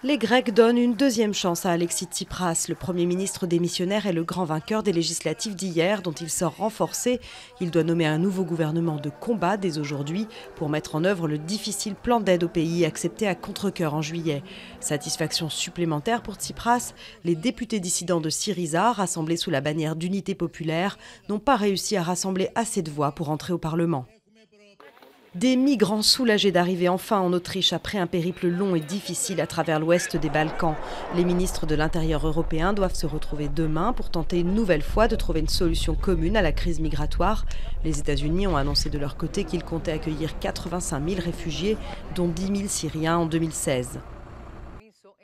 Les Grecs donnent une deuxième chance à Alexis Tsipras. Le Premier ministre démissionnaire est le grand vainqueur des législatives d'hier, dont il sort renforcé. Il doit nommer un nouveau gouvernement de combat dès aujourd'hui pour mettre en œuvre le difficile plan d'aide au pays accepté à contre-cœur en juillet. Satisfaction supplémentaire pour Tsipras, les députés dissidents de Syriza, rassemblés sous la bannière d'unité populaire, n'ont pas réussi à rassembler assez de voix pour entrer au Parlement. Des migrants soulagés d'arriver enfin en Autriche après un périple long et difficile à travers l'ouest des Balkans. Les ministres de l'Intérieur européens doivent se retrouver demain pour tenter une nouvelle fois de trouver une solution commune à la crise migratoire. Les États-Unis ont annoncé de leur côté qu'ils comptaient accueillir 85 000 réfugiés, dont 10 000 Syriens en 2016.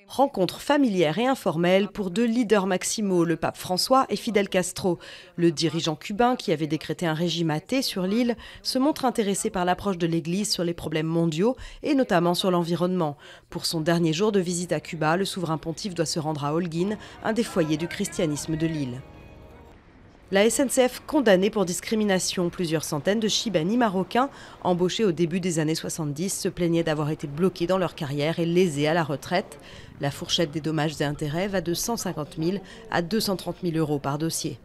Rencontre familière et informelle pour deux leaders maximaux, le pape François et Fidel Castro. Le dirigeant cubain, qui avait décrété un régime athée sur l'île, se montre intéressé par l'approche de l'Église sur les problèmes mondiaux et notamment sur l'environnement. Pour son dernier jour de visite à Cuba, le souverain pontife doit se rendre à Holguín, un des foyers du christianisme de l'île. La SNCF condamnée pour discrimination. Plusieurs centaines de Chibani marocains, embauchés au début des années 70, se plaignaient d'avoir été bloqués dans leur carrière et lésés à la retraite. La fourchette des dommages et intérêts va de 150 000 à 230 000 euros par dossier.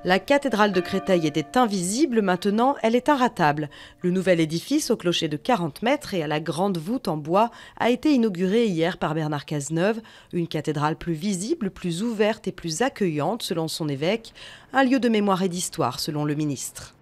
La cathédrale de Créteil était invisible, maintenant elle est inratable. Le nouvel édifice, au clocher de 40 mètres et à la grande voûte en bois, a été inauguré hier par Bernard Cazeneuve. Une cathédrale plus visible, plus ouverte et plus accueillante selon son évêque. Un lieu de mémoire et d'histoire selon le ministre.